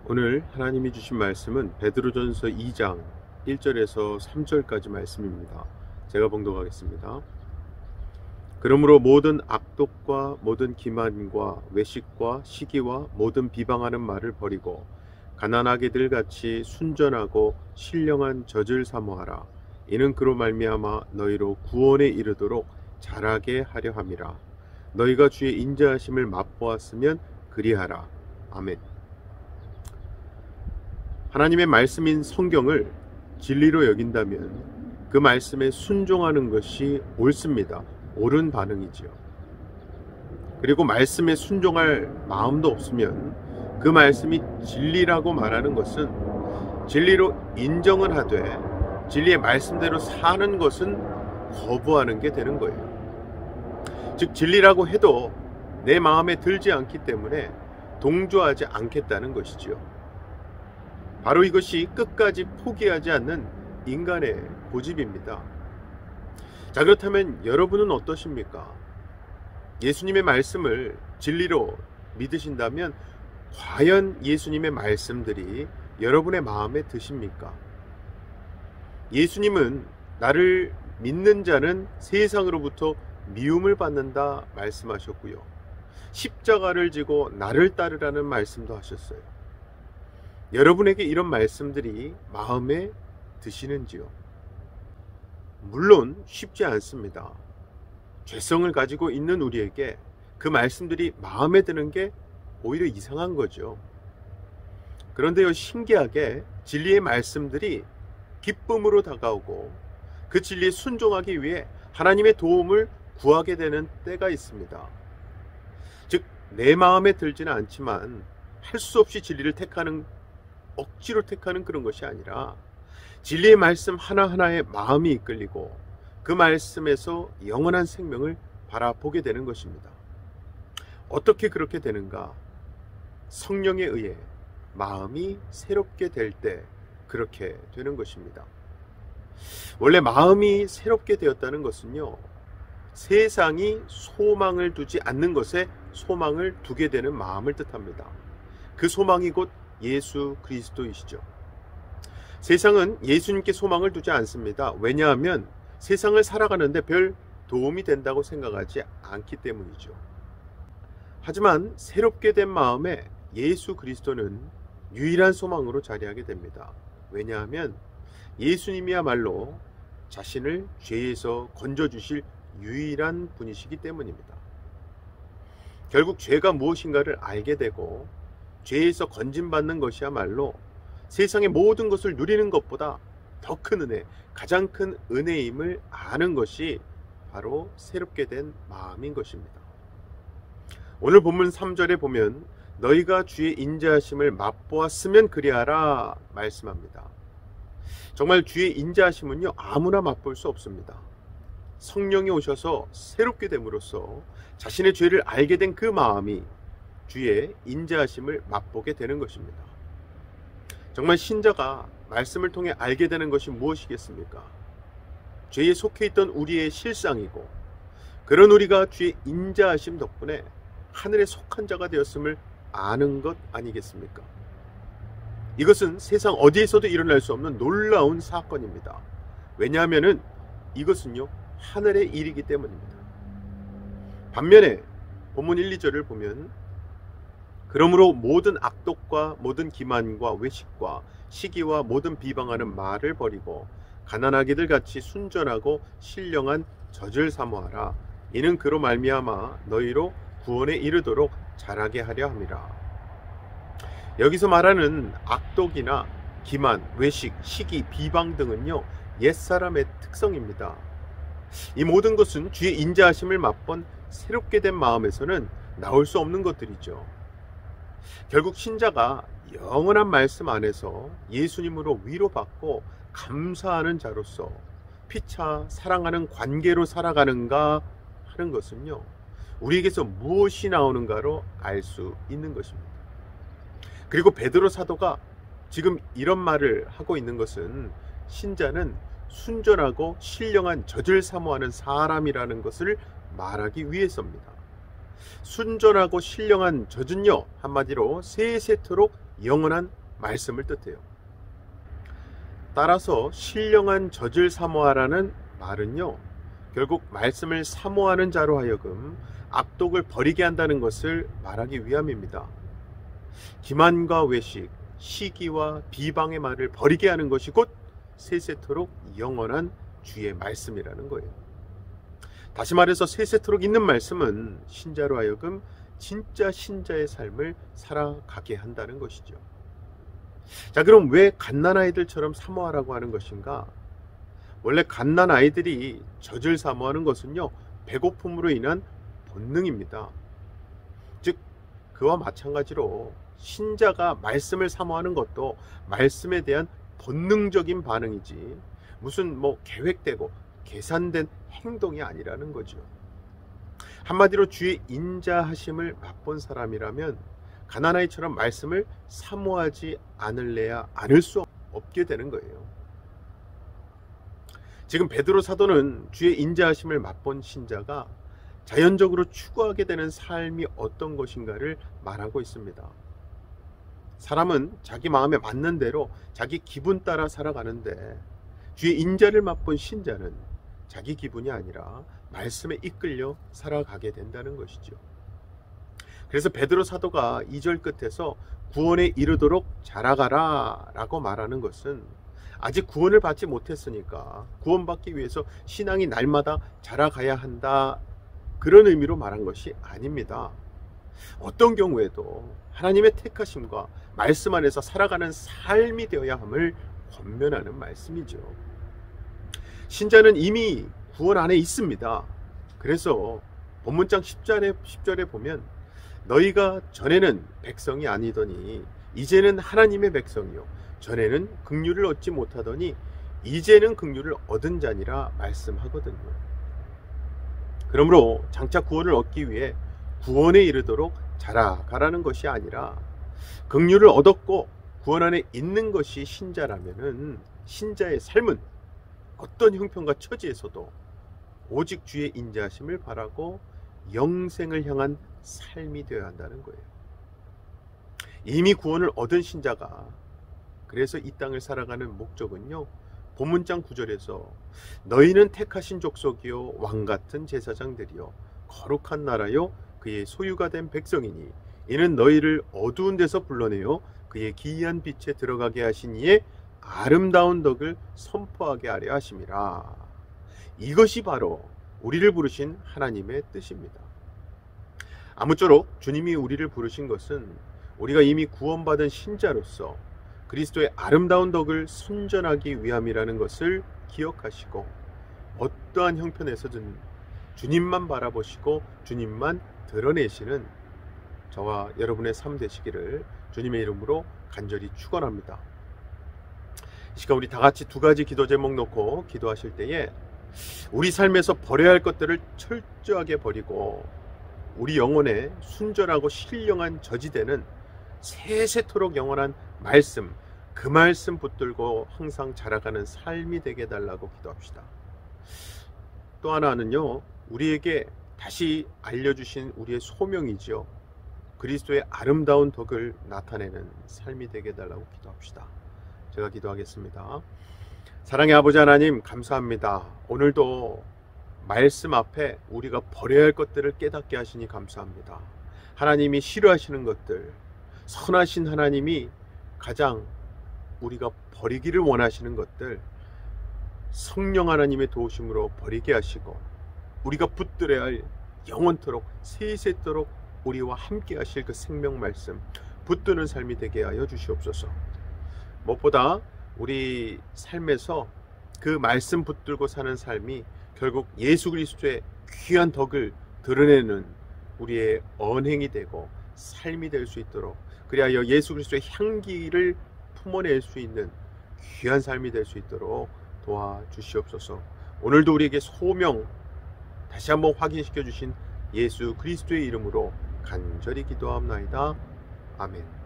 오늘 하나님이 주신 말씀은 베드로전서 2장 1절에서 3절까지 말씀입니다. 제가 봉독하겠습니다. 그러므로 모든 악독과 모든 기만과 외식과 시기와 모든 비방하는 말을 버리고 가난하게들 같이 순전하고 신령한 젖을 사모하라. 이는 그로 말미암아 너희로 구원에 이르도록 자라게 하려 함이라. 너희가 주의 인자하심을 맛보았으면 그리하라. 아멘. 하나님의 말씀인 성경을 진리로 여긴다면 그 말씀에 순종하는 것이 옳습니다. 옳은 반응이지요. 그리고 말씀에 순종할 마음도 없으면 그 말씀이 진리라고 말하는 것은 진리로 인정은 하되 진리의 말씀대로 사는 것은 거부하는 게 되는 거예요. 즉 진리라고 해도 내 마음에 들지 않기 때문에 동조하지 않겠다는 것이지요. 바로 이것이 끝까지 포기하지 않는 인간의 고집입니다. 자, 그렇다면 여러분은 어떠십니까? 예수님의 말씀을 진리로 믿으신다면 과연 예수님의 말씀들이 여러분의 마음에 드십니까? 예수님은 나를 믿는 자는 세상으로부터 미움을 받는다 말씀하셨고요. 십자가를 지고 나를 따르라는 말씀도 하셨어요. 여러분에게 이런 말씀들이 마음에 드시는지요? 물론 쉽지 않습니다. 죄성을 가지고 있는 우리에게 그 말씀들이 마음에 드는 게 오히려 이상한 거죠. 그런데요, 신기하게 진리의 말씀들이 기쁨으로 다가오고 그 진리에 순종하기 위해 하나님의 도움을 구하게 되는 때가 있습니다. 즉, 내 마음에 들지는 않지만 할 수 없이 진리를 억지로 택하는 그런 것이 아니라 진리의 말씀 하나하나에 마음이 이끌리고 그 말씀에서 영원한 생명을 바라보게 되는 것입니다. 어떻게 그렇게 되는가? 성령에 의해 마음이 새롭게 될 때 그렇게 되는 것입니다. 원래 마음이 새롭게 되었다는 것은요, 세상이 소망을 두지 않는 것에 소망을 두게 되는 마음을 뜻합니다. 그 소망이 곧 예수 그리스도이시죠. 세상은 예수님께 소망을 두지 않습니다. 왜냐하면 세상을 살아가는데 별 도움이 된다고 생각하지 않기 때문이죠. 하지만 새롭게 된 마음에 예수 그리스도는 유일한 소망으로 자리하게 됩니다. 왜냐하면 예수님이야말로 자신을 죄에서 건져주실 유일한 분이시기 때문입니다. 결국 죄가 무엇인가를 알게 되고 죄에서 건진받는 것이야말로 세상의 모든 것을 누리는 것보다 더 큰 은혜, 가장 큰 은혜임을 아는 것이 바로 새롭게 된 마음인 것입니다. 오늘 본문 3절에 보면 너희가 주의 인자하심을 맛보았으면 그리하라 말씀합니다. 정말 주의 인자하심은요, 아무나 맛볼 수 없습니다. 성령이 오셔서 새롭게 됨으로써 자신의 죄를 알게 된 그 마음이 주의 인자하심을 맛보게 되는 것입니다. 정말 신자가 말씀을 통해 알게 되는 것이 무엇이겠습니까? 죄에 속해 있던 우리의 실상이고 그런 우리가 주의 인자하심 덕분에 하늘에 속한 자가 되었음을 아는 것 아니겠습니까? 이것은 세상 어디에서도 일어날 수 없는 놀라운 사건입니다. 왜냐하면 이것은요, 하늘의 일이기 때문입니다. 반면에 본문 1, 2절을 보면 그러므로 모든 악독과 모든 기만과 외식과 시기와 모든 비방하는 말을 버리고 가난하게들 같이 순전하고 신령한 젖을 사모하라. 이는 그로 말미암아 너희로 구원에 이르도록 자라게 하려 함이라. 여기서 말하는 악독이나 기만, 외식, 시기, 비방 등은요, 옛사람의 특성입니다. 이 모든 것은 주의 인자하심을 맛본 새롭게 된 마음에서는 나올 수 없는 것들이죠. 결국 신자가 영원한 말씀 안에서 예수님으로 위로받고 감사하는 자로서 피차 사랑하는 관계로 살아가는가 하는 것은요, 우리에게서 무엇이 나오는가로 알 수 있는 것입니다. 그리고 베드로 사도가 지금 이런 말을 하고 있는 것은 신자는 순전하고 신령한 젖을 사모하는 사람이라는 것을 말하기 위해서입니다. 순전하고 신령한 젖은요, 한마디로 세세토록 영원한 말씀을 뜻해요. 따라서 신령한 젖을 사모하라는 말은요, 결국 말씀을 사모하는 자로 하여금 악독을 버리게 한다는 것을 말하기 위함입니다. 기만과 외식, 시기와 비방의 말을 버리게 하는 것이 곧 세세토록 영원한 주의 말씀이라는 거예요. 다시 말해서 세세토록 있는 말씀은 신자로 하여금 진짜 신자의 삶을 살아가게 한다는 것이죠. 자, 그럼 왜 갓난아이들처럼 사모하라고 하는 것인가? 원래 갓난아이들이 젖을 사모하는 것은요, 배고픔으로 인한 본능입니다. 즉, 그와 마찬가지로 신자가 말씀을 사모하는 것도 말씀에 대한 본능적인 반응이지 무슨 계획되고 계산된 행동이 아니라는 거죠. 한마디로 주의 인자하심을 맛본 사람이라면 가난아이처럼 말씀을 사모하지 않을래야 않을 수 없게 되는 거예요. 지금 베드로 사도는 주의 인자하심을 맛본 신자가 자연적으로 추구하게 되는 삶이 어떤 것인가를 말하고 있습니다. 사람은 자기 마음에 맞는 대로 자기 기분 따라 살아가는데 주의 인자를 맛본 신자는 자기 기분이 아니라 말씀에 이끌려 살아가게 된다는 것이죠. 그래서 베드로 사도가 2절 끝에서 구원에 이르도록 자라가라 라고 말하는 것은 아직 구원을 받지 못했으니까 구원받기 위해서 신앙이 날마다 자라가야 한다, 그런 의미로 말한 것이 아닙니다. 어떤 경우에도 하나님의 택하심과 말씀 안에서 살아가는 삶이 되어야 함을 권면하는 말씀이죠. 신자는 이미 구원 안에 있습니다. 그래서 본문장 10절에 보면 너희가 전에는 백성이 아니더니 이제는 하나님의 백성이요 전에는 긍휼을 얻지 못하더니 이제는 긍휼을 얻은 자니라 말씀하거든요. 그러므로 장차 구원을 얻기 위해 구원에 이르도록 자라가라는 것이 아니라 긍휼을 얻었고 구원 안에 있는 것이 신자라면은 신자의 삶은 어떤 형편과 처지에서도 오직 주의 인자하심을 바라고 영생을 향한 삶이 되어야 한다는 거예요. 이미 구원을 얻은 신자가 그래서 이 땅을 살아가는 목적은요, 본문장 9절에서 너희는 택하신 족속이요 왕같은 제사장들이요 거룩한 나라요 그의 소유가 된 백성이니 이는 너희를 어두운 데서 불러내어 그의 기이한 빛에 들어가게 하신 이의 아름다운 덕을 선포하게 하려 하심이라. 이것이 바로 우리를 부르신 하나님의 뜻입니다. 아무쪼록 주님이 우리를 부르신 것은 우리가 이미 구원받은 신자로서 그리스도의 아름다운 덕을 선전하기 위함이라는 것을 기억하시고 어떠한 형편에서든 주님만 바라보시고 주님만 드러내시는 저와 여러분의 삶 되시기를 주님의 이름으로 간절히 축원합니다. 이 시간 우리 다 같이 두 가지 기도 제목 놓고 기도하실 때에 우리 삶에서 버려야 할 것들을 철저하게 버리고 우리 영혼에 순전하고 신령한 저지되는 세세토록 영원한 말씀, 그 말씀 붙들고 항상 자라가는 삶이 되게 해달라고 기도합시다. 또 하나는요, 우리에게 다시 알려주신 우리의 소명이죠. 그리스도의 아름다운 덕을 나타내는 삶이 되게 해달라고 기도합시다. 제가 기도하겠습니다. 사랑의 아버지 하나님, 감사합니다. 오늘도 말씀 앞에 우리가 버려야 할 것들을 깨닫게 하시니 감사합니다. 하나님이 싫어하시는 것들, 선하신 하나님이 가장 우리가 버리기를 원하시는 것들 성령 하나님의 도우심으로 버리게 하시고 우리가 붙들어야 할 영원토록 세세토록 우리와 함께 하실 그 생명 말씀 붙드는 삶이 되게 하여 주시옵소서. 무엇보다 우리 삶에서 그 말씀 붙들고 사는 삶이 결국 예수 그리스도의 귀한 덕을 드러내는 우리의 언행이 되고 삶이 될 수 있도록, 그리하여 예수 그리스도의 향기를 품어낼 수 있는 귀한 삶이 될 수 있도록 도와주시옵소서. 오늘도 우리에게 소명 다시 한번 확인시켜 주신 예수 그리스도의 이름으로 간절히 기도합나이다. 아멘.